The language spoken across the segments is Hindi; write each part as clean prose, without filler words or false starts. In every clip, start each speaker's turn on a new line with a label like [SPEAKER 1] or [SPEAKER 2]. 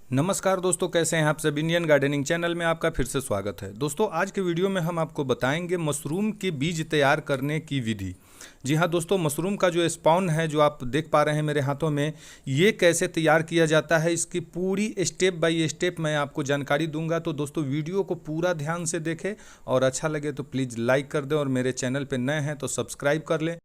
[SPEAKER 1] नमस्कार दोस्तों, कैसे हैं आप सब। इंडियन गार्डनिंग चैनल में आपका फिर से स्वागत है। दोस्तों, आज के वीडियो में हम आपको बताएंगे मशरूम के बीज तैयार करने की विधि। जी हाँ दोस्तों, मशरूम का जो स्पाउन है, जो आप देख पा रहे हैं मेरे हाथों में, ये कैसे तैयार किया जाता है, इसकी पूरी स्टेप बाय स्टेप मैं आपको जानकारी दूंगा। तो दोस्तों, वीडियो को पूरा ध्यान से देखें और अच्छा लगे तो प्लीज़ लाइक कर दें और मेरे चैनल पर नए हैं तो सब्सक्राइब कर लें।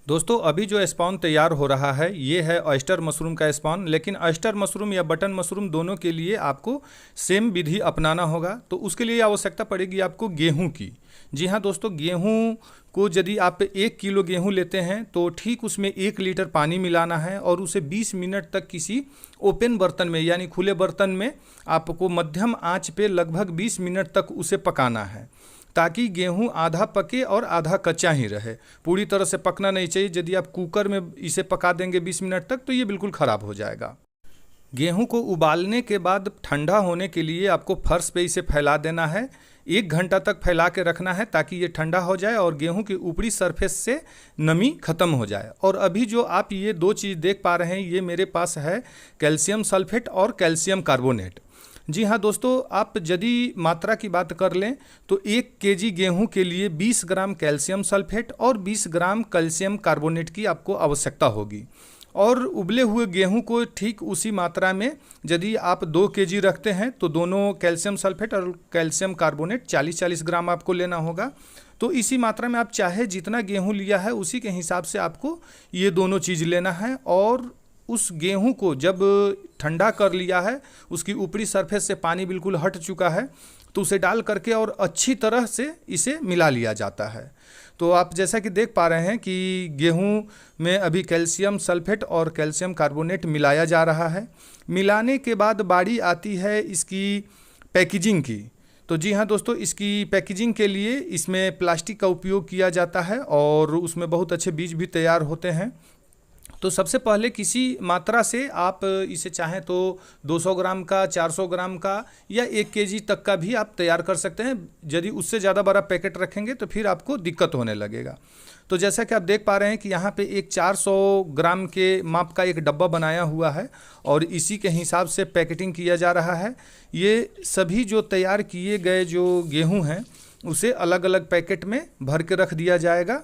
[SPEAKER 1] दोस्तों, अभी जो स्पॉन तैयार हो रहा है ये है ऑयस्टर मशरूम का स्पॉन, लेकिन ऑयस्टर मशरूम या बटन मशरूम दोनों के लिए आपको सेम विधि अपनाना होगा। तो उसके लिए आवश्यकता पड़ेगी आपको गेहूं की। जी हाँ दोस्तों, गेहूं को यदि आप 1 किलो गेहूं लेते हैं तो ठीक उसमें 1 लीटर पानी मिलाना है और उसे 20 मिनट तक किसी ओपन बर्तन में यानी खुले बर्तन में आपको मध्यम आंच पे लगभग 20 मिनट तक उसे पकाना है, ताकि गेहूं आधा पके और आधा कच्चा ही रहे। पूरी तरह से पकना नहीं चाहिए। यदि आप कुकर में इसे पका देंगे 20 मिनट तक तो ये बिल्कुल ख़राब हो जाएगा। गेहूं को उबालने के बाद ठंडा होने के लिए आपको फर्श पे इसे फैला देना है। 1 घंटा तक फैला के रखना है ताकि ये ठंडा हो जाए और गेहूं की ऊपरी सरफेस से नमी खत्म हो जाए। और अभी जो आप ये दो चीज़ देख पा रहे हैं, ये मेरे पास है कैल्शियम सल्फेट और कैल्शियम कार्बोनेट। जी हाँ दोस्तों, आप यदि मात्रा की बात कर लें तो 1 केजी गेहूं के लिए 20 ग्राम कैल्शियम सल्फेट और 20 ग्राम कैल्शियम कार्बोनेट की आपको आवश्यकता होगी। और उबले हुए गेहूं को ठीक उसी मात्रा में यदि आप 2 केजी रखते हैं तो दोनों कैल्शियम सल्फेट और कैल्शियम कार्बोनेट 40-40 ग्राम आपको लेना होगा। तो इसी मात्रा में आप चाहे जितना गेहूं लिया है उसी के हिसाब से आपको ये दोनों चीज़ लेना है। और उस गेहूं को जब ठंडा कर लिया है, उसकी ऊपरी सरफेस से पानी बिल्कुल हट चुका है, तो उसे डाल करके और अच्छी तरह से इसे मिला लिया जाता है। तो आप जैसा कि देख पा रहे हैं कि गेहूं में अभी कैल्शियम सल्फेट और कैल्शियम कार्बोनेट मिलाया जा रहा है। मिलाने के बाद बारी आती है इसकी पैकेजिंग की। तो जी हाँ दोस्तों, इसकी पैकेजिंग के लिए इसमें प्लास्टिक का उपयोग किया जाता है और उसमें बहुत अच्छे बीज भी तैयार होते हैं। तो सबसे पहले किसी मात्रा से आप इसे चाहें तो 200 ग्राम का, 400 ग्राम का या 1 केजी तक का भी आप तैयार कर सकते हैं। यदि उससे ज़्यादा बड़ा पैकेट रखेंगे तो फिर आपको दिक्कत होने लगेगा। तो जैसा कि आप देख पा रहे हैं कि यहाँ पे एक 400 ग्राम के माप का एक डब्बा बनाया हुआ है और इसी के हिसाब से पैकेटिंग किया जा रहा है। ये सभी जो तैयार किए गए जो गेहूँ हैं उसे अलग अलग पैकेट में भर के रख दिया जाएगा।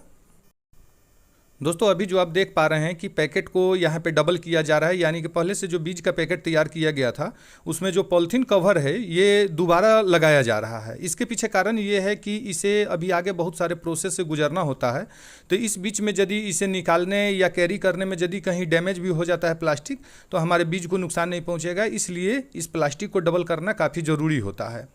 [SPEAKER 1] दोस्तों, अभी जो आप देख पा रहे हैं कि पैकेट को यहाँ पे डबल किया जा रहा है, यानी कि पहले से जो बीज का पैकेट तैयार किया गया था उसमें जो पॉलिथीन कवर है ये दोबारा लगाया जा रहा है। इसके पीछे कारण ये है कि इसे अभी आगे बहुत सारे प्रोसेस से गुजरना होता है। तो इस बीच में यदि इसे निकालने या कैरी करने में यदि कहीं डैमेज भी हो जाता है प्लास्टिक, तो हमारे बीज को नुकसान नहीं पहुँचेगा। इसलिए इस प्लास्टिक को डबल करना काफ़ी ज़रूरी होता है।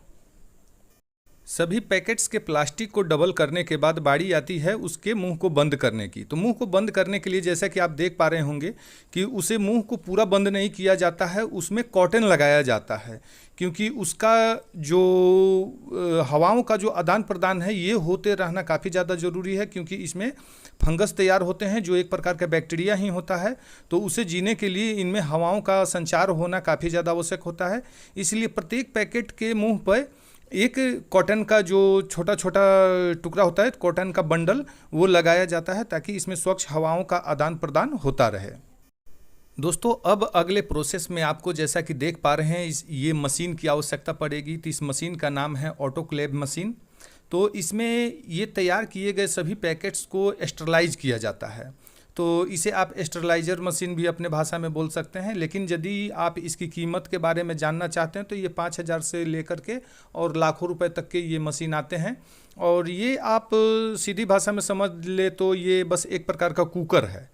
[SPEAKER 1] सभी पैकेट्स के प्लास्टिक को डबल करने के बाद बारी आती है उसके मुंह को बंद करने की। तो मुंह को बंद करने के लिए जैसा कि आप देख पा रहे होंगे कि उसे मुंह को पूरा बंद नहीं किया जाता है, उसमें कॉटन लगाया जाता है, क्योंकि उसका जो हवाओं का जो आदान प्रदान है ये होते रहना काफ़ी ज़्यादा ज़रूरी है। क्योंकि इसमें फंगस तैयार होते हैं जो एक प्रकार का बैक्टीरिया ही होता है, तो उसे जीने के लिए इनमें हवाओं का संचार होना काफ़ी ज़्यादा आवश्यक होता है। इसलिए प्रत्येक पैकेट के मुंह पर एक कॉटन का जो छोटा छोटा टुकड़ा होता है, कॉटन का बंडल, वो लगाया जाता है ताकि इसमें स्वच्छ हवाओं का आदान प्रदान होता रहे। दोस्तों, अब अगले प्रोसेस में आपको जैसा कि देख पा रहे हैं ये मशीन की आवश्यकता पड़ेगी। तो इस मशीन का नाम है ऑटोक्लेव मशीन। तो इसमें ये तैयार किए गए सभी पैकेट्स को स्टरलाइज किया जाता है। तो इसे आप स्टरलाइजर मशीन भी अपने भाषा में बोल सकते हैं। लेकिन यदि आप इसकी कीमत के बारे में जानना चाहते हैं तो ये 5,000 से लेकर के और लाखों रुपए तक के ये मशीन आते हैं। और ये आप सीधी भाषा में समझ ले तो ये बस एक प्रकार का कुकर है।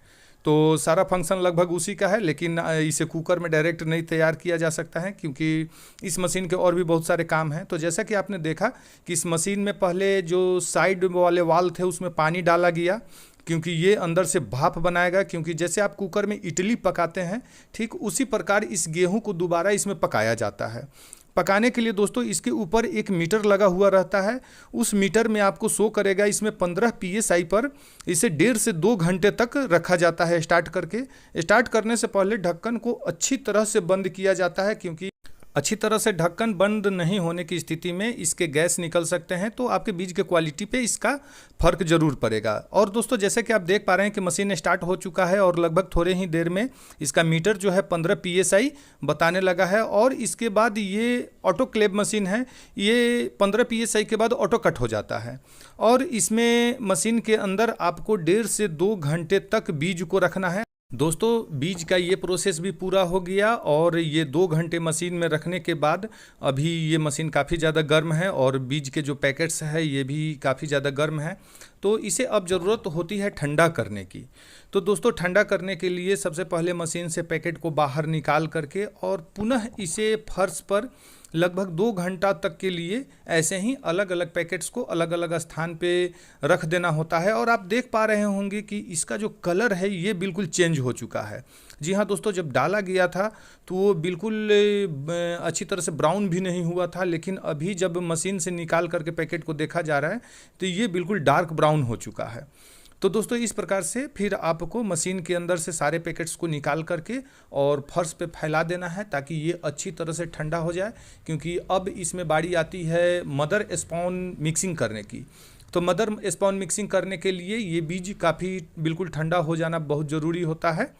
[SPEAKER 1] तो सारा फंक्शन लगभग उसी का है, लेकिन इसे कुकर में डायरेक्ट नहीं तैयार किया जा सकता है क्योंकि इस मशीन के और भी बहुत सारे काम हैं। तो जैसा कि आपने देखा कि इस मशीन में पहले जो साइड वाले वाल थे उसमें पानी डाला गया, क्योंकि ये अंदर से भाप बनाएगा। क्योंकि जैसे आप कुकर में इडली पकाते हैं, ठीक उसी प्रकार इस गेहूं को दोबारा इसमें पकाया जाता है। पकाने के लिए दोस्तों इसके ऊपर एक मीटर लगा हुआ रहता है। उस मीटर में आपको शो करेगा इसमें 15 PSI पर इसे 1.5 से 2 घंटे तक रखा जाता है। स्टार्ट करने से पहले ढक्कन को अच्छी तरह से बंद किया जाता है, क्योंकि अच्छी तरह से ढक्कन बंद नहीं होने की स्थिति में इसके गैस निकल सकते हैं, तो आपके बीज के क्वालिटी पे इसका फर्क जरूर पड़ेगा। और दोस्तों जैसे कि आप देख पा रहे हैं कि मशीन स्टार्ट हो चुका है और लगभग थोड़े ही देर में इसका मीटर जो है 15 PSI बताने लगा है। और इसके बाद ये ऑटो क्लेव मशीन है, ये 15 PSI के बाद ऑटो कट हो जाता है और इसमें मशीन के अंदर आपको 1.5 से 2 घंटे तक बीज को रखना है। दोस्तों बीज का ये प्रोसेस भी पूरा हो गया और ये 2 घंटे मशीन में रखने के बाद अभी ये मशीन काफ़ी ज़्यादा गर्म है और बीज के जो पैकेट्स है ये भी काफ़ी ज़्यादा गर्म है, तो इसे अब ज़रूरत होती है ठंडा करने की। तो दोस्तों ठंडा करने के लिए सबसे पहले मशीन से पैकेट को बाहर निकाल करके और पुनः इसे फर्श पर लगभग 2 घंटा तक के लिए ऐसे ही अलग अलग पैकेट्स को अलग अलग स्थान पे रख देना होता है। और आप देख पा रहे होंगे कि इसका जो कलर है ये बिल्कुल चेंज हो चुका है। जी हाँ दोस्तों, जब डाला गया था तो वो बिल्कुल अच्छी तरह से ब्राउन भी नहीं हुआ था, लेकिन अभी जब मशीन से निकाल करके पैकेट को देखा जा रहा है तो ये बिल्कुल डार्क ब्राउन हो चुका है। तो दोस्तों इस प्रकार से फिर आपको मशीन के अंदर से सारे पैकेट्स को निकाल करके और फर्श पे फैला देना है ताकि ये अच्छी तरह से ठंडा हो जाए, क्योंकि अब इसमें बारी आती है मदर स्पॉन मिक्सिंग करने की। तो मदर स्पॉन मिक्सिंग करने के लिए ये बीज काफ़ी बिल्कुल ठंडा हो जाना बहुत ज़रूरी होता है।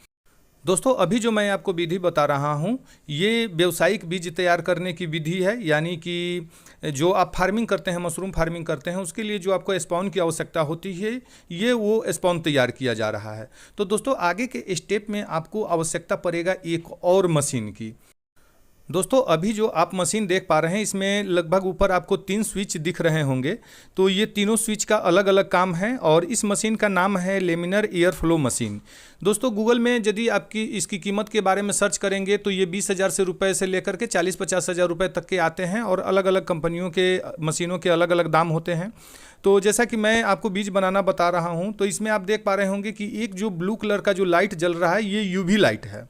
[SPEAKER 1] दोस्तों अभी जो मैं आपको विधि बता रहा हूँ ये व्यावसायिक बीज तैयार करने की विधि है, यानी कि जो आप फार्मिंग करते हैं, मशरूम फार्मिंग करते हैं, उसके लिए जो आपको स्पॉन की आवश्यकता होती है ये वो स्पॉन तैयार किया जा रहा है। तो दोस्तों आगे के स्टेप में आपको आवश्यकता पड़ेगा एक और मशीन की। दोस्तों अभी जो आप मशीन देख पा रहे हैं इसमें लगभग ऊपर आपको 3 स्विच दिख रहे होंगे, तो ये तीनों स्विच का अलग अलग काम है और इस मशीन का नाम है लेमिनर एयर फ्लो मशीन। दोस्तों गूगल में यदि आपकी इसकी कीमत के बारे में सर्च करेंगे तो ये 20,000 रुपये से लेकर के 40-50 हज़ार रुपये तक के आते हैं और अलग अलग कंपनियों के मशीनों के अलग अलग दाम होते हैं। तो जैसा कि मैं आपको बीज बनाना बता रहा हूँ तो इसमें आप देख पा रहे होंगे कि एक जो ब्लू कलर का जो लाइट जल रहा है ये UV लाइट है।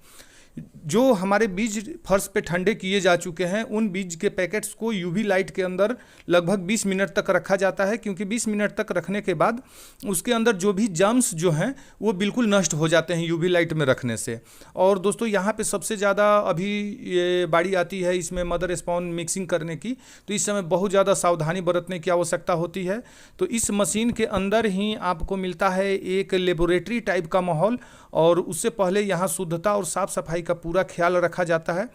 [SPEAKER 1] जो हमारे बीज फर्श पे ठंडे किए जा चुके हैं उन बीज के पैकेट्स को UV लाइट के अंदर लगभग 20 मिनट तक रखा जाता है, क्योंकि 20 मिनट तक रखने के बाद उसके अंदर जो भी जर्म्स जो हैं वो बिल्कुल नष्ट हो जाते हैं UV लाइट में रखने से। और दोस्तों यहाँ पे सबसे ज़्यादा अभी ये बारी आती है इसमें मदर स्पॉन मिक्सिंग करने की, तो इस समय बहुत ज़्यादा सावधानी बरतने की आवश्यकता होती है। तो इस मशीन के अंदर ही आपको मिलता है एक लेबोरेटरी टाइप का माहौल और उससे पहले यहाँ शुद्धता और साफ़ सफाई का पूरा ख्याल रखा जाता है।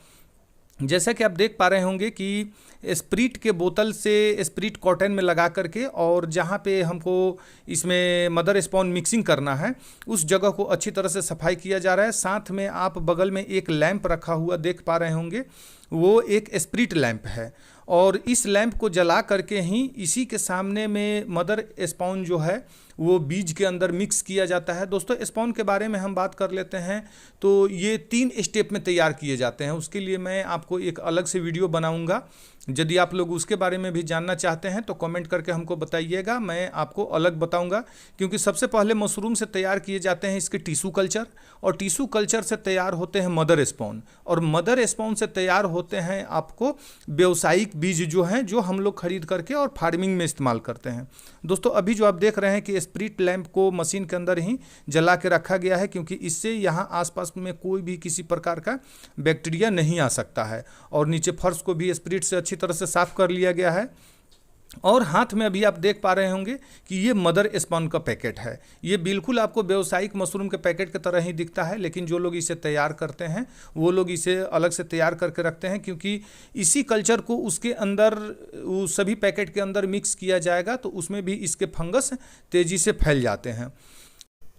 [SPEAKER 1] जैसा कि आप देख पा रहे होंगे कि स्प्रिट के बोतल से स्प्रिट कॉटन में लगा करके और जहाँ पे हमको इसमें मदर स्पॉन मिक्सिंग करना है उस जगह को अच्छी तरह से सफाई किया जा रहा है। साथ में आप बगल में एक लैंप रखा हुआ देख पा रहे होंगे, वो एक स्प्रिट लैंप है और इस लैंप को जला करके ही इसी के सामने में मदर स्पॉन जो है वो बीज के अंदर मिक्स किया जाता है। दोस्तों स्पॉन के बारे में हम बात कर लेते हैं तो ये 3 स्टेप में तैयार किए जाते हैं, उसके लिए मैं आपको एक अलग से वीडियो बनाऊंगा। यदि आप लोग उसके बारे में भी जानना चाहते हैं तो कमेंट करके हमको बताइएगा, मैं आपको अलग बताऊंगा। क्योंकि सबसे पहले मशरूम से तैयार किए जाते हैं इसके टिश्यू कल्चर और टिश्यू कल्चर से तैयार होते हैं मदर स्पॉन और मदर स्पॉन से तैयार होते हैं आपको व्यावसायिक बीज जो हैं जो हम लोग खरीद करके और फार्मिंग में इस्तेमाल करते हैं। दोस्तों अभी जो आप देख रहे हैं कि स्प्रिट लैंप को मशीन के अंदर ही जला के रखा गया है, क्योंकि इससे यहाँ आसपास में कोई भी किसी प्रकार का बैक्टीरिया नहीं आ सकता है। और नीचे फर्श को भी स्प्रिट से अच्छी तरह से साफ कर लिया गया है। और हाथ में अभी आप देख पा रहे होंगे कि ये मदर स्पॉन का पैकेट है। ये बिल्कुल आपको व्यावसायिक मशरूम के पैकेट की तरह ही दिखता है, लेकिन जो लोग इसे तैयार करते हैं वो लोग इसे अलग से तैयार करके रखते हैं, क्योंकि इसी कल्चर को उसके अंदर सभी पैकेट के अंदर मिक्स किया जाएगा तो उसमें भी इसके फंगस तेज़ी से फैल जाते हैं।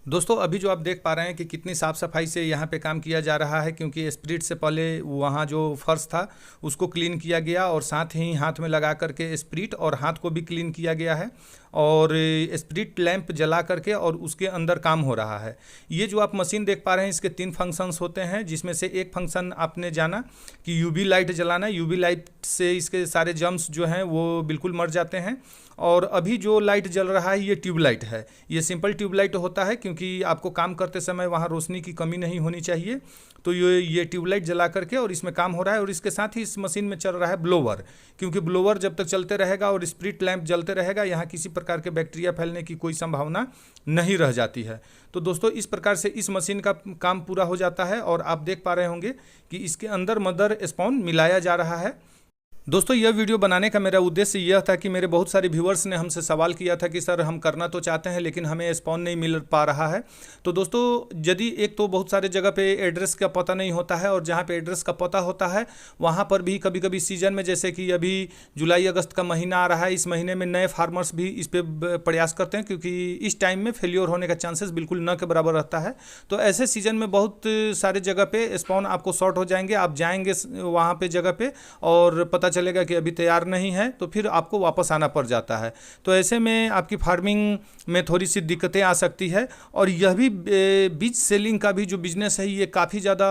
[SPEAKER 1] दोस्तों अभी जो आप देख पा रहे हैं कि कितनी साफ़ सफाई से यहाँ पे काम किया जा रहा है, क्योंकि स्प्रिट से पहले वहाँ जो फर्श था उसको क्लीन किया गया और साथ ही हाथ में लगा करके स्प्रिट और हाथ को भी क्लीन किया गया है और स्प्रिट लैंप जला करके और उसके अंदर काम हो रहा है। ये जो आप मशीन देख पा रहे हैं इसके 3 फंक्शंस होते हैं, जिसमें से एक फंक्शन आपने जाना कि UV लाइट जलाना। UV लाइट से इसके सारे जर्म्स जो हैं वो बिल्कुल मर जाते हैं। और अभी जो लाइट जल रहा है ये ट्यूबलाइट है, ये सिंपल ट्यूबलाइट होता है, क्योंकि क्योंकि आपको काम करते समय वहाँ रोशनी की कमी नहीं होनी चाहिए। तो ये ट्यूबलाइट जला करके और इसमें काम हो रहा है। और इसके साथ ही इस मशीन में चल रहा है ब्लोवर, क्योंकि ब्लोवर जब तक चलते रहेगा और स्प्रिट लैंप जलते रहेगा, यहाँ किसी प्रकार के बैक्टीरिया फैलने की कोई संभावना नहीं रह जाती है। तो दोस्तों इस प्रकार से इस मशीन का काम पूरा हो जाता है और आप देख पा रहे होंगे कि इसके अंदर मदर स्पॉन मिलाया जा रहा है। दोस्तों यह वीडियो बनाने का मेरा उद्देश्य यह था कि मेरे बहुत सारे व्यूअर्स ने हमसे सवाल किया था कि सर हम करना तो चाहते हैं लेकिन हमें स्पॉन नहीं मिल पा रहा है। तो दोस्तों यदि एक तो बहुत सारे जगह पे एड्रेस का पता नहीं होता है, और जहाँ पे एड्रेस का पता होता है वहाँ पर भी कभी कभी सीजन में, जैसे कि अभी जुलाई अगस्त का महीना आ रहा है, इस महीने में नए फार्मर्स भी इस पर प्रयास करते हैं, क्योंकि इस टाइम में फेल्योर होने का चांसेस बिल्कुल न के बराबर रहता है। तो ऐसे सीजन में बहुत सारे जगह पे स्पॉन आपको शॉर्ट हो जाएंगे। आप जाएंगे वहाँ पे जगह पे और पता चलेगा कि अभी तैयार नहीं है, तो फिर आपको वापस आना पड़ जाता है। तो ऐसे में आपकी फार्मिंग में थोड़ी सी दिक्कतें आ सकती है। और यह भी बीज सेलिंग का भी जो बिजनेस है ये काफ़ी ज़्यादा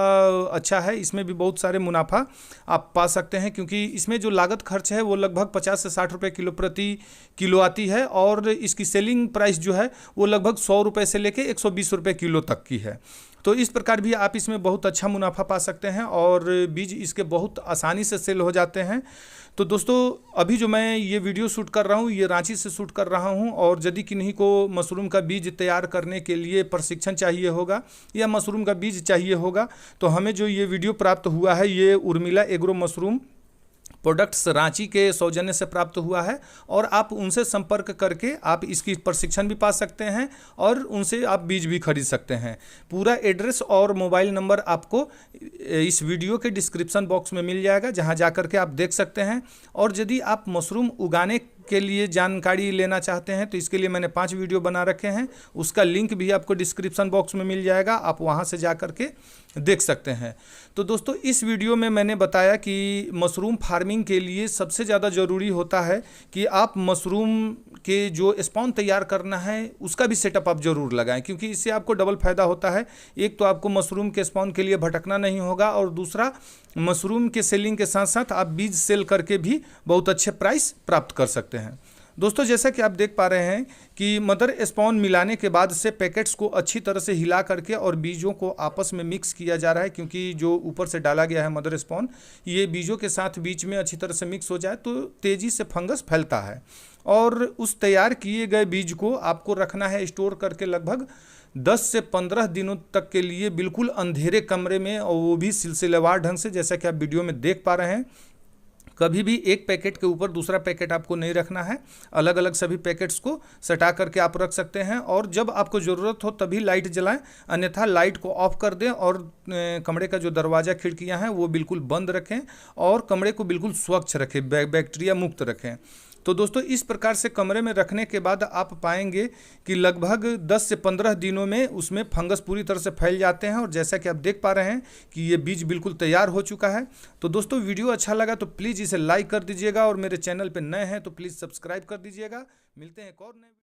[SPEAKER 1] अच्छा है। इसमें भी बहुत सारे मुनाफा आप पा सकते हैं, क्योंकि इसमें जो लागत खर्च है वो लगभग 50 से 60 रुपये किलो प्रति किलो आती है, और इसकी सेलिंग प्राइस जो है वो लगभग 100 रुपये से लेके 120 रुपये किलो तक की है। तो इस प्रकार भी आप इसमें बहुत अच्छा मुनाफा पा सकते हैं, और बीज इसके बहुत आसानी से सेल हो जाते हैं। तो दोस्तों अभी जो मैं ये वीडियो शूट कर रहा हूँ ये रांची से शूट कर रहा हूँ, और यदि किन्हीं को मशरूम का बीज तैयार करने के लिए प्रशिक्षण चाहिए होगा या मशरूम का बीज चाहिए होगा, तो हमें जो ये वीडियो प्राप्त हुआ है ये Urmila agro mushroom products Ranchi के सौजन्य से प्राप्त हुआ है। और आप उनसे संपर्क करके आप इसकी प्रशिक्षण भी पा सकते हैं और उनसे आप बीज भी खरीद सकते हैं। पूरा एड्रेस और मोबाइल नंबर आपको इस वीडियो के डिस्क्रिप्शन बॉक्स में मिल जाएगा, जहां जाकर के आप देख सकते हैं। और यदि आप मशरूम उगाने के लिए जानकारी लेना चाहते हैं तो इसके लिए मैंने 5 वीडियो बना रखे हैं, उसका लिंक भी आपको डिस्क्रिप्शन बॉक्स में मिल जाएगा, आप वहां से जा कर के देख सकते हैं। तो दोस्तों इस वीडियो में मैंने बताया कि मशरूम फार्मिंग के लिए सबसे ज़्यादा ज़रूरी होता है कि आप मशरूम के जो स्पॉन तैयार करना है उसका भी सेटअप आप ज़रूर लगाएं, क्योंकि इससे आपको डबल फायदा होता है। एक तो आपको मशरूम के स्पॉन के लिए भटकना नहीं होगा, और दूसरा मशरूम के सेलिंग के साथ साथ आप बीज सेल करके भी बहुत अच्छे प्राइस प्राप्त कर सकते हैं। दोस्तों जैसा कि आप देख पा रहे हैं कि मदर स्पॉन मिलाने के बाद से पैकेट्स को अच्छी तरह से हिला करके और बीजों को आपस में मिक्स किया जा रहा है, क्योंकि जो ऊपर से डाला गया है मदर स्पॉन ये बीजों के साथ बीच में अच्छी तरह से मिक्स हो जाए तो तेज़ी से फंगस फैलता है। और उस तैयार किए गए बीज को आपको रखना है स्टोर करके लगभग 10 से 15 दिनों तक के लिए बिल्कुल अंधेरे कमरे में, और वो भी सिलसिलेवार ढंग से, जैसा कि आप वीडियो में देख पा रहे हैं। कभी भी एक पैकेट के ऊपर दूसरा पैकेट आपको नहीं रखना है, अलग अलग सभी पैकेट्स को सटा करके आप रख सकते हैं। और जब आपको ज़रूरत हो तभी लाइट जलाएं, अन्यथा लाइट को ऑफ कर दें, और कमरे का जो दरवाज़ा खिड़कियां हैं वो बिल्कुल बंद रखें, और कमरे को बिल्कुल स्वच्छ रखें, बैक्टीरिया मुक्त रखें। तो दोस्तों इस प्रकार से कमरे में रखने के बाद आप पाएंगे कि लगभग 10 से 15 दिनों में उसमें फंगस पूरी तरह से फैल जाते हैं। और जैसा कि आप देख पा रहे हैं कि ये बीज बिल्कुल तैयार हो चुका है। तो दोस्तों वीडियो अच्छा लगा तो प्लीज़ इसे लाइक कर दीजिएगा, और मेरे चैनल पर नए हैं तो प्लीज़ सब्सक्राइब कर दीजिएगा। मिलते हैं एक और नए